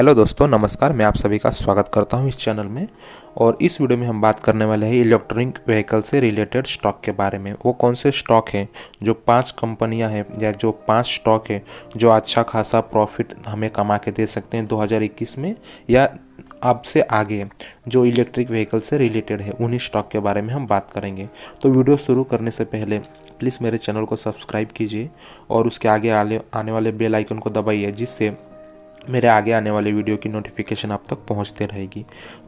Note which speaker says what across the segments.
Speaker 1: Hello दोस्तों, नमस्कार। मैं आप सभी का स्वागत करता हूं इस चैनल में। और इस वीडियो में हम बात करने वाले हैं इलेक्ट्रॉनिक व्हीकल से रिलेटेड स्टॉक के बारे में। वो कौन से स्टॉक हैं, जो 5 कंपनियां हैं या जो 5 स्टॉक हैं जो अच्छा खासा प्रॉफिट हमें कमा के दे सकते हैं 2021 में या अब से आगे, जो इलेक्ट्रिक व्हीकल से रिलेटेड है। उन्हीं स्टॉक के बारे में हम बात करेंगे। तो वीडियो शुरू करने से पहले प्लीज़ मेरे चैनल को सब्सक्राइब कीजिए और उसके आगे आने वाले बेल आइकन को दबाइए, जिससे मेरे आगे आने वाले वीडियो की नोटिफिकेशन आप तक पहुंचते रहेगी।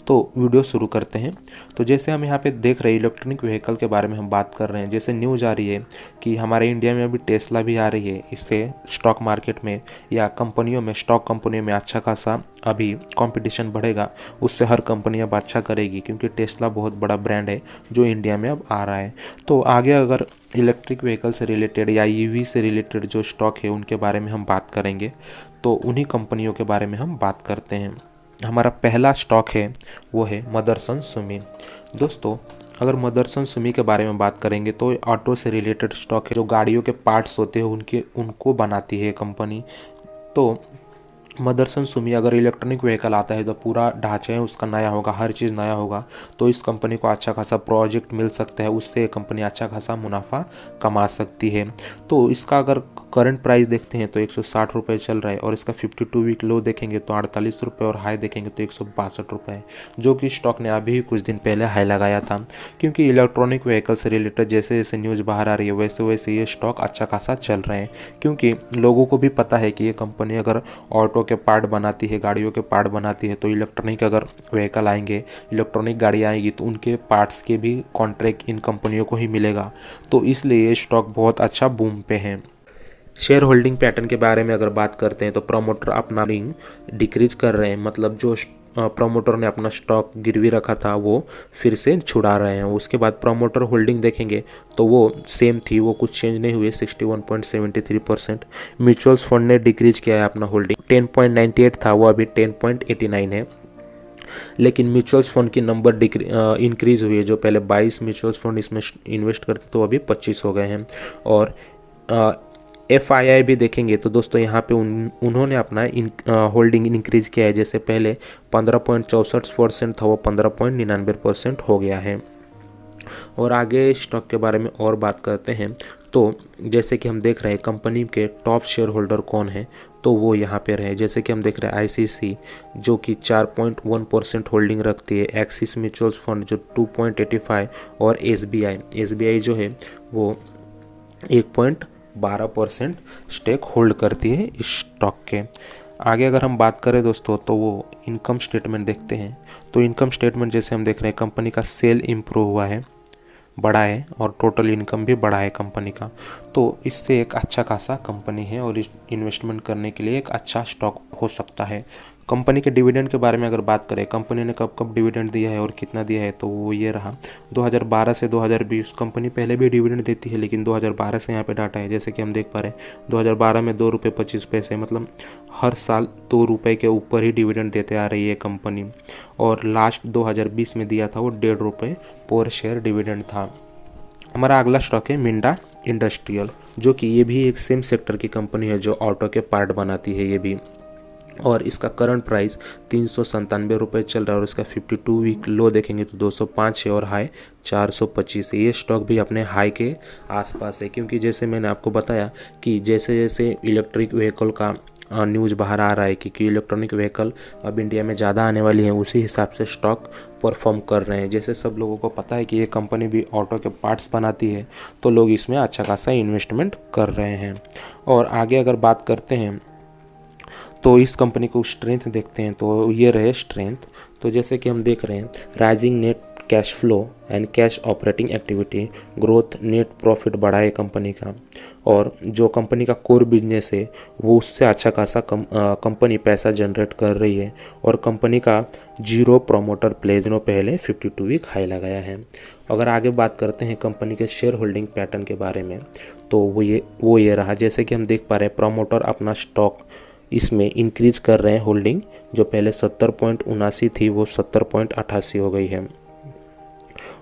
Speaker 1: तो वीडियो शुरू करते हैं। तो जैसे हम यहाँ पे देख रहे हैं, इलेक्ट्रॉनिक व्हीकल के बारे में हम बात कर रहे हैं। जैसे न्यूज़ आ रही है कि हमारे इंडिया में अभी टेस्ला भी आ रही है। इससे स्टॉक मार्केट में या कंपनियों में, स्टॉक कंपनियों में अच्छा खासा अभी कंपटीशन बढ़ेगा। उससे हर कंपनी अब अच्छा करेगी, क्योंकि टेस्ला बहुत बड़ा ब्रांड है जो इंडिया में अब आ रहा है। तो आगे अगर इलेक्ट्रिक व्हीकल से रिलेटेड या ईवी से रिलेटेड जो स्टॉक है उनके बारे में हम बात करेंगे। तो उन्हीं कंपनियों के बारे में हम बात करते हैं। हमारा पहला स्टॉक है वो है मदरसन सुमी। दोस्तों, अगर मदरसन सुमी के बारे में बात करेंगे तो ऑटो से रिलेटेड स्टॉक है। जो गाड़ियों के पार्ट्स होते हैं उनको बनाती है कंपनी। तो मदरसन सुमी, अगर इलेक्ट्रॉनिक व्हीकल आता है तो पूरा ढांचा है उसका नया होगा, हर चीज़ नया होगा। तो इस कंपनी को अच्छा खासा प्रोजेक्ट मिल सकता है, उससे कंपनी अच्छा खासा मुनाफा कमा सकती है। तो इसका अगर करंट प्राइस देखते हैं तो 160 रुपये चल रहा है, और इसका 52 वीक लो देखेंगे तो 48 रुपये, और हाई देखेंगे तो 162 रुपये है, जो कि स्टॉक ने अभी कुछ दिन पहले हाई लगाया था। क्योंकि इलेक्ट्रॉनिक व्हीकल से रिलेटेड जैसे जैसे न्यूज़ बाहर आ रही है, वैसे वैसे ये स्टॉक अच्छा खासा चल रहे हैं। क्योंकि लोगों को भी पता है कि ये कंपनी अगर ऑटो के पार्ट बनाती है, गाड़ियों के पार्ट बनाती है, तो इलेक्ट्रॉनिक अगर व्हीकल आएंगे, इलेक्ट्रॉनिक गाड़ी आएगी, तो उनके पार्ट्स के भी कॉन्ट्रैक्ट इन कंपनियों को ही मिलेगा। तो इसलिए ये स्टॉक बहुत अच्छा बूम पे है। शेयर होल्डिंग पैटर्न के बारे में अगर बात करते हैं तो प्रमोटर अपना डिक्रीज कर रहे हैं। मतलब जो प्रमोटर ने अपना स्टॉक गिरवी रखा था वो फिर से छुड़ा रहे हैं। उसके बाद प्रमोटर होल्डिंग देखेंगे तो वो सेम थी, वो कुछ चेंज नहीं हुई, 61.73%। म्यूचुअल्स फंड ने डिक्रीज किया है अपना होल्डिंग, 10.98 था, वो अभी 10.89 है। लेकिन म्यूचुअल्स फंड की नंबर इंक्रीज हुई है। जो पहले 22 म्यूचुअल्स फंड इसमें इन्वेस्ट करते तो अभी 25 हो गए हैं। और FII भी देखेंगे तो दोस्तों यहाँ पे उन्होंने अपना होल्डिंग इंक्रीज किया है। जैसे पहले 15.64% था, वो 15.99% हो गया है। और आगे स्टॉक के बारे में और बात करते हैं तो जैसे कि हम देख रहे हैं कंपनी के टॉप शेयर होल्डर कौन है, तो वो यहाँ पे रहे। जैसे कि हम देख रहे हैं ICC जो कि 4.1% होल्डिंग रखती है, एक्सिस म्यूचुअल्स फंड जो 2.85, और SBI जो है वो 1.12% स्टेक होल्ड करती है इस स्टॉक के। आगे अगर हम बात करें दोस्तों तो वो इनकम स्टेटमेंट देखते हैं। तो इनकम स्टेटमेंट जैसे हम देख रहे हैं, कंपनी का सेल इम्प्रूव हुआ है, बढ़ा है, और टोटल इनकम भी बढ़ा है कंपनी का। तो इससे एक अच्छा खासा कंपनी है और इन्वेस्टमेंट करने के लिए एक अच्छा स्टॉक हो सकता है। कंपनी के डिविडेंड के बारे में अगर बात करें, कंपनी ने कब कब डिविडेंड दिया है और कितना दिया है, तो वो ये रहा 2012 से 2020। कंपनी पहले भी डिविडेंड देती है, लेकिन 2012 से यहाँ पे डाटा है। जैसे कि हम देख पा रहे हैं 2012 में 2 रुपये 25 पैसे, मतलब हर साल 2 रुपये के ऊपर ही डिविडेंड देते आ रही है कंपनी। और लास्ट 2020 में दिया था वो 1.5 रुपये पर शेयर डिविडेंड था। हमारा अगला स्टॉक है मिंडा इंडस्ट्रियल, जो कि ये भी एक सेम सेक्टर की कंपनी है जो ऑटो के पार्ट बनाती है ये भी। और इसका करंट प्राइस 397 रुपये चल रहा है, और इसका 52 वीक लो देखेंगे तो 205 है, और हाई 425 है। ये स्टॉक भी अपने हाई के आसपास है। क्योंकि जैसे मैंने आपको बताया कि जैसे जैसे इलेक्ट्रिक व्हीकल का न्यूज़ बाहर आ रहा है कि इलेक्ट्रॉनिक व्हीकल अब इंडिया में ज़्यादा आने वाली है, उसी हिसाब से स्टॉक परफॉर्म कर रहे हैं। जैसे सब लोगों को पता है कि ये कंपनी भी ऑटो के पार्ट्स बनाती है, तो लोग इसमें अच्छा खासा इन्वेस्टमेंट कर रहे हैं। और आगे अगर बात करते हैं तो इस कंपनी को स्ट्रेंथ देखते हैं, तो ये रहे स्ट्रेंथ। तो जैसे कि हम देख रहे हैं, rising net cash flow and cash operating activity growth, net profit बढ़ा है कंपनी का। और जो कंपनी का कोर बिजनेस है वो उससे अच्छा खासा कंपनी पैसा जनरेट कर रही है। और कंपनी का 0 प्रमोटर प्लेज नो पहले 52 वीक हाई लगाया है। अगर आगे बात करते हैं कंपनी के शेयर होल्डिंग पैटर्न के बारे में, तो वो ये रहा। जैसे कि हम देख पा रहे हैं, प्रमोटर अपना स्टॉक इसमें इंक्रीज कर रहे हैं होल्डिंग, जो पहले 70.79 थी वो 70.88 हो गई है।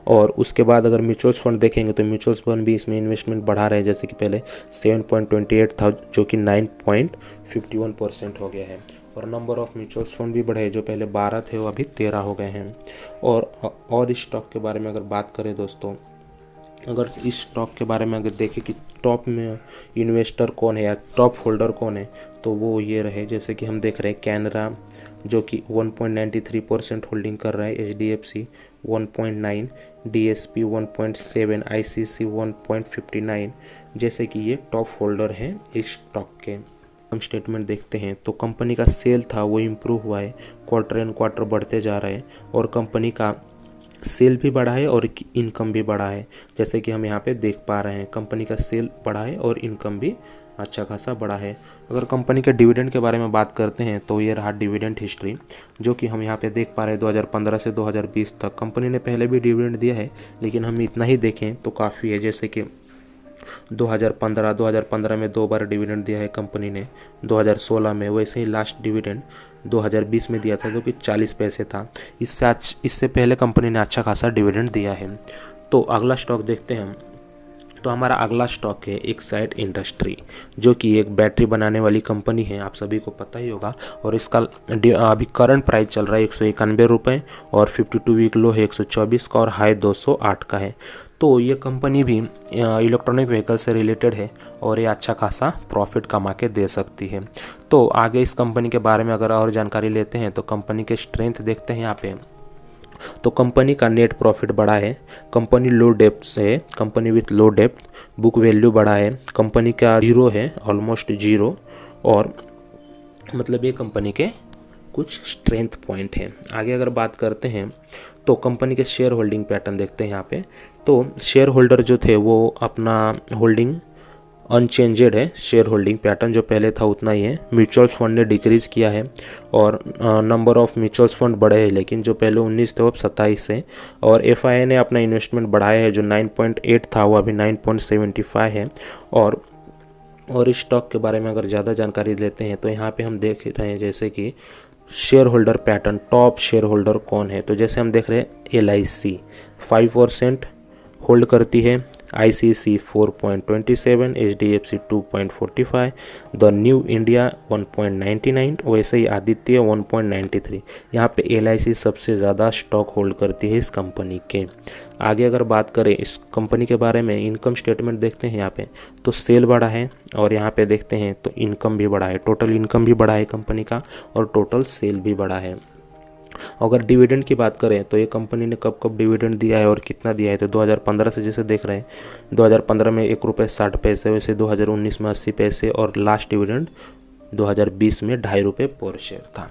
Speaker 1: और उसके बाद अगर म्यूचुअल्स फंड देखेंगे तो म्यूचुअल्स फंड भी इसमें इन्वेस्टमेंट बढ़ा रहे हैं। जैसे कि पहले 7.28 था, जो कि 9.51% हो गया है। और नंबर ऑफ म्यूचुअल फंड भी बढ़े, जो पहले 12 थे वो अभी 13 हो गए हैं। और इस स्टॉक के बारे में अगर बात करें दोस्तों, अगर इस स्टॉक के बारे में अगर देखें कि टॉप में इन्वेस्टर कौन है या टॉप होल्डर कौन है, तो वो ये रहे, जैसे कि हम देख रहे हैं कैनरा जो कि 1.93% होल्डिंग कर रहा है, HDFC 1.9, DSP 1.7, ICC 1.59, जैसे कि ये टॉप होल्डर हैं इस स्टॉक के। हम स्टेटमेंट देखते हैं तो कंपनी का सेल था वो इम्प्रूव हुआ है, क्वार्टर एंड क्वार्टर बढ़ते जा रहा है और कंपनी का सेल भी बढ़ा है और इनकम भी बढ़ा है, जैसे कि हम यहाँ पे देख पा रहे हैं कंपनी का सेल बढ़ा है और इनकम भी अच्छा खासा बढ़ा है। अगर कंपनी के डिविडेंड के बारे में बात करते हैं तो ये रहा डिविडेंड हिस्ट्री, जो कि हम यहाँ पे देख पा रहे हैं 2015 से 2020 तक कंपनी ने पहले भी डिविडेंड दिया है, लेकिन हम इतना ही देखें तो काफ़ी है। जैसे कि 2015 में 2 बार डिविडेंड दिया है कंपनी ने, 2016 में, वैसे ही लास्ट डिविडेंड 2020 में दिया था जो कि 40 पैसे था। इससे पहले कंपनी ने अच्छा खासा डिविडेंड दिया है। तो अगला स्टॉक देखते हैं हम। तो हमारा अगला स्टॉक है एक्साइड इंडस्ट्री, जो कि एक बैटरी बनाने वाली कंपनी है, आप सभी को पता ही होगा। और इसका अभी करंट प्राइस चल रहा है 191 रुपये और 52 वीक लो है 124 का और हाई 208 का है। तो ये कंपनी भी इलेक्ट्रॉनिक व्हीकल से रिलेटेड है और ये अच्छा खासा प्रॉफिट कमा के दे सकती है। तो आगे इस कंपनी के बारे में अगर और जानकारी लेते हैं तो कंपनी के स्ट्रेंथ देखते हैं यहाँ पे। तो कंपनी का नेट प्रॉफिट बढ़ा है, कंपनी लो डेप्थ से है, company with low depth, book value बढ़ा है, कंपनी का जीरो है, ऑलमोस्ट जीरो। और मतलब ये कंपनी के कुछ स्ट्रेंथ पॉइंट हैं। आगे अगर बात करते हैं तो कंपनी के शेयर होल्डिंग पैटर्न देखते हैं यहाँ पे। तो शेयर होल्डर जो थे वो अपना होल्डिंग अनचेंजेड है, शेयर होल्डिंग पैटर्न जो पहले था उतना ही है। म्यूचुअल फंड ने डिक्रीज किया है और नंबर ऑफ म्यूचुअल फंड बढ़े हैं, लेकिन जो पहले 19 थे वो अब 27 है। और FII ने अपना इन्वेस्टमेंट बढ़ाया है, जो 9.8 था वो अभी 9.75 है। और इस स्टॉक के बारे में अगर ज़्यादा जानकारी लेते हैं तो यहाँ पे हम देख रहे हैं जैसे कि share holder pattern, top share holder कौन है। तो जैसे हम देख रहे हैं LIC 5% होल्ड करती है, ICC 4.27, HDFC 2.45, the new India 1.99, वैसे ही आदित्य 1.93। यहाँ पे LIC सबसे ज़्यादा स्टॉक होल्ड करती है इस कंपनी के। आगे अगर बात करें इस कंपनी के बारे में, इनकम स्टेटमेंट देखते हैं यहाँ पे। तो सेल बढ़ा है और यहाँ पे देखते हैं तो इनकम भी बढ़ा है, टोटल इनकम भी बढ़ा है कंपनी का और टोटल सेल भी बढ़ा है। अगर डिविडेंड की बात करें तो ये कंपनी ने कब कब डिविडेंड दिया है और कितना दिया है, तो 2015 से जैसे देख रहे हैं 2015 में 1 रुपये 60 पैसे, वैसे 2019 में 80 पैसे और लास्ट डिविडेंड 2020 में 2.5 रुपये पर शेयर था।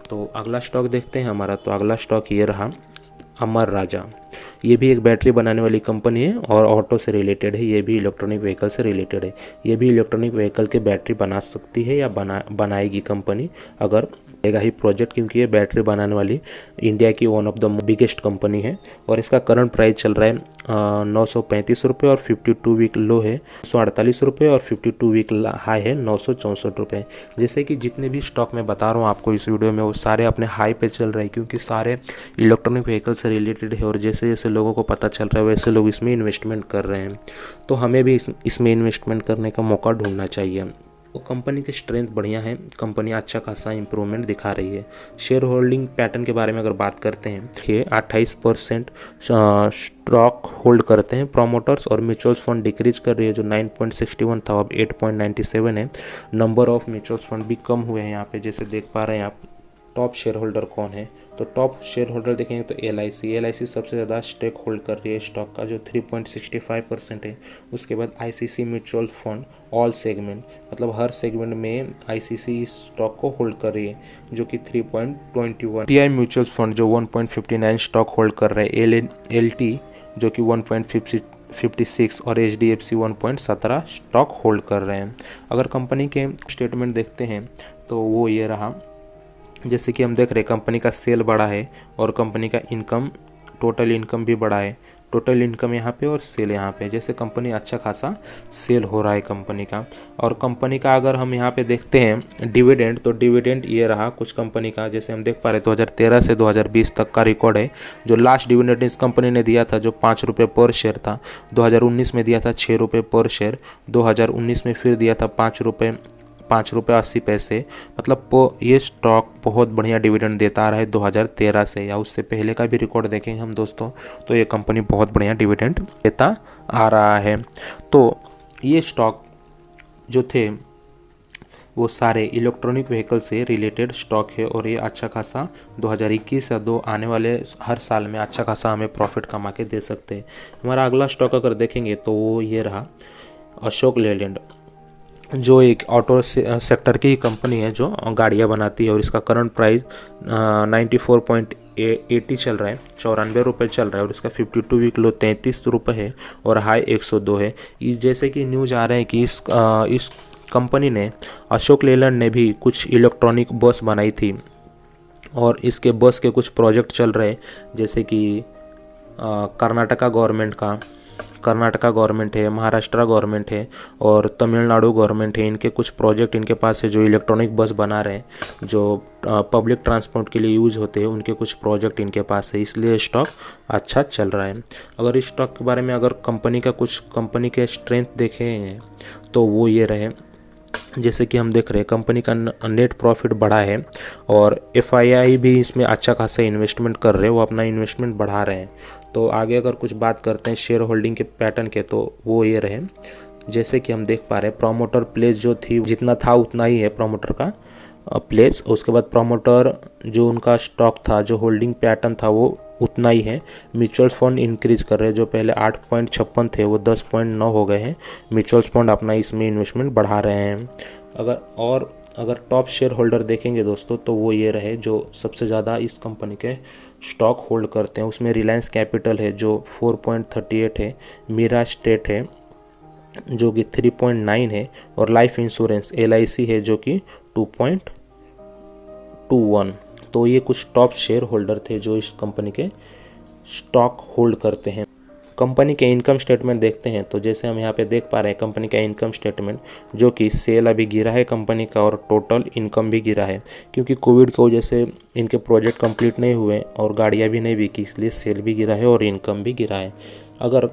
Speaker 1: तो अगला स्टॉक देखते हैं हमारा। तो अगला स्टॉक ये रहा अमर राजा। ये भी एक बैटरी बनाने वाली कंपनी है और ऑटो से रिलेटेड है, ये भी इलेक्ट्रॉनिक व्हीकल से रिलेटेड है। ये भी इलेक्ट्रॉनिक व्हीकल के बैटरी बना सकती है या बनाएगी कंपनी, अगर देगा ही प्रोजेक्ट, क्योंकि ये बैटरी बनाने वाली इंडिया की one of the biggest company है। और इसका करंट प्राइस चल रहा है 935 रुपये और 52 वीक लो है 148 रुपये और 52 वीक हाई है 964 रुपये। जैसे कि जितने भी स्टॉक मैं बता रहा हूँ आपको इस वीडियो में, वो सारे अपने हाई पे चल रहे हैं, क्योंकि सारे इलेक्ट्रॉनिक व्हीकल से रिलेटेड है और जैसे जैसे लोगों को पता चल रहा है वैसे लोग इसमें इन्वेस्टमेंट कर रहे हैं। तो हमें भी इसमें इन्वेस्टमेंट करने का मौका ढूंढना चाहिए। तो कंपनी की स्ट्रेंथ बढ़िया है, कंपनी अच्छा खासा इंप्रूवमेंट दिखा रही है। शेयर होल्डिंग पैटर्न के बारे में अगर बात करते हैं, ये 28% स्टॉक होल्ड करते हैं प्रोमोटर्स और म्यूचुअल फंड डिक्रीज कर रही है, जो 9.61 था अब 8.97 है। नंबर ऑफ म्यूचुअल फंड भी कम हुए हैं यहाँ पे, जैसे देख पा रहे हैं आप। टॉप शेयर होल्डर कौन है, तो टॉप शेयर होल्डर देखेंगे तो LIC सबसे ज़्यादा स्टेक होल्ड कर रही है स्टॉक का, जो 3.65% है। उसके बाद ICC mutual fund all segment, मतलब हर सेगमेंट में ICC इस स्टॉक को होल्ड कर रही है, जो कि 3.21। TI म्यूचुअल फंड जो 1.59 स्टॉक होल्ड कर रहे हैं, LT जो कि 1.56 और HDFC 1.17 स्टॉक होल्ड कर रहे हैं। अगर कंपनी के स्टेटमेंट देखते हैं तो वो ये रहा, जैसे कि हम देख रहे हैं कंपनी का सेल बढ़ा है और कंपनी का इनकम, टोटल इनकम भी बढ़ा है। टोटल इनकम यहाँ पे और सेल यहाँ पे, जैसे कंपनी अच्छा खासा सेल हो रहा है कंपनी का। और कंपनी का अगर हम यहाँ पे देखते हैं डिविडेंड, तो डिविडेंड ये रहा कुछ कंपनी का, जैसे हम देख पा रहे 2013 से 2020 तक का रिकॉर्ड है। जो लास्ट डिविडेंड इस कंपनी ने दिया था जो 5 रुपये पर शेयर था, 2019 में दिया था 6 रुपये पर शेयर, 2019 में फिर दिया था 5 रुपये ₹5.80। मतलब ये स्टॉक बहुत बढ़िया डिविडेंड देता आ रहा है 2013 से, या उससे पहले का भी रिकॉर्ड देखेंगे हम दोस्तों तो ये कंपनी बहुत बढ़िया डिविडेंड देता आ रहा है। तो ये स्टॉक जो थे वो सारे इलेक्ट्रॉनिक व्हीकल से रिलेटेड स्टॉक है, और ये अच्छा खासा 2021 या 2 आने वाले हर साल में अच्छा खासा हमें प्रॉफिट कमा के दे सकते हैं। हमारा अगला स्टॉक अगर देखेंगे तो वो ये रहा अशोक लेलैंड, जो एक ऑटो सेक्टर की कंपनी है जो गाड़ियाँ बनाती है, और इसका करंट प्राइस 94.80 चल रहा है, 94 रुपये चल रहा है, और इसका 52 वीक लो 33 रुपये है और हाई 102 है। जैसे कि न्यूज आ रहे हैं कि इस कंपनी ने, अशोक लेलैंड ने भी कुछ इलेक्ट्रॉनिक बस बनाई थी, और इसके बस के कुछ प्रोजेक्ट चल रहे, जैसे कि कर्नाटका गवर्नमेंट है, महाराष्ट्र गवर्नमेंट है और तमिलनाडु गवर्नमेंट है। इनके कुछ प्रोजेक्ट इनके पास है जो इलेक्ट्रॉनिक बस बना रहे हैं, जो पब्लिक ट्रांसपोर्ट के लिए यूज होते हैं, उनके कुछ प्रोजेक्ट इनके पास है, इसलिए स्टॉक अच्छा चल रहा है। अगर इस स्टॉक के बारे में अगर कंपनी के स्ट्रेंथ देखें तो वो ये रहे, जैसे कि हम देख रहे हैं कंपनी का नेट प्रॉफिट बढ़ा है, और FII भी इसमें अच्छा खासा इन्वेस्टमेंट कर रहे हैं, वो अपना इन्वेस्टमेंट बढ़ा रहे हैं। तो आगे अगर कुछ बात करते हैं शेयर होल्डिंग के पैटर्न के, तो वो ये रहे, जैसे कि हम देख पा रहे हैं प्रोमोटर प्लेस जो थी जितना था उतना ही है प्रोमोटर का प्लेस। उसके बाद प्रोमोटर जो उनका स्टॉक था, जो होल्डिंग पैटर्न था वो उतना ही है। म्यूचुअल फंड इंक्रीज कर रहे हैं, जो पहले 8.56 थे वो 10.9 हो गए हैं। म्यूचुअल फंड अपना इसमें इन्वेस्टमेंट बढ़ा रहे हैं। अगर टॉप शेयर होल्डर देखेंगे दोस्तों तो वो ये रहे जो सबसे ज़्यादा इस कंपनी के स्टॉक होल्ड करते हैं। उसमें रिलायंस कैपिटल है जो 4.38 है, मीरा स्टेट है जो कि 3.9 है, और लाइफ इंश्योरेंस LIC है जो कि 2.21। तो ये कुछ टॉप शेयर होल्डर थे जो इस कंपनी के स्टॉक होल्ड करते हैं। कंपनी के इनकम स्टेटमेंट देखते हैं तो जैसे हम यहाँ पे देख पा रहे हैं कंपनी का इनकम स्टेटमेंट, जो कि सेल अभी गिरा है कंपनी का, और टोटल इनकम भी गिरा है, क्योंकि कोविड की वजह से इनके प्रोजेक्ट कंप्लीट नहीं हुए और गाड़ियाँ भी नहीं बिकी, इसलिए सेल भी गिरा है और इनकम भी गिरा है। अगर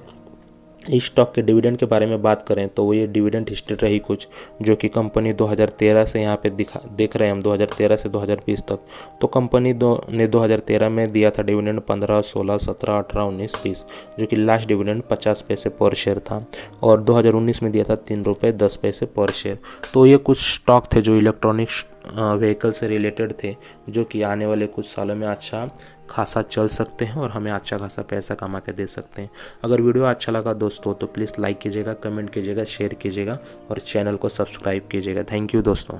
Speaker 1: इस स्टॉक के डिविडेंड के बारे में बात करें तो वो ये डिविडेंड हिस्ट्री रही कुछ, जो कि कंपनी 2013 से यहाँ पे देख रहे हैं हम 2013 से 2020 तक। तो कंपनी ने 2013 में दिया था डिविडेंड 15, 16, 17, 18, 19, 20, जो कि लास्ट डिविडेंड 50 पैसे पर शेयर था, और 2019 में दिया था ₹3.10 पर शेयर। तो ये कुछ स्टॉक थे जो इलेक्ट्रॉनिक व्हीकल से रिलेटेड थे, जो कि आने वाले कुछ सालों में अच्छा खासा चल सकते हैं और हमें अच्छा खासा पैसा कमा के दे सकते हैं। अगर वीडियो अच्छा लगा दोस्तों तो प्लीज़ लाइक कीजिएगा, कमेंट कीजिएगा, शेयर कीजिएगा और चैनल को सब्सक्राइब कीजिएगा। थैंक यू दोस्तों।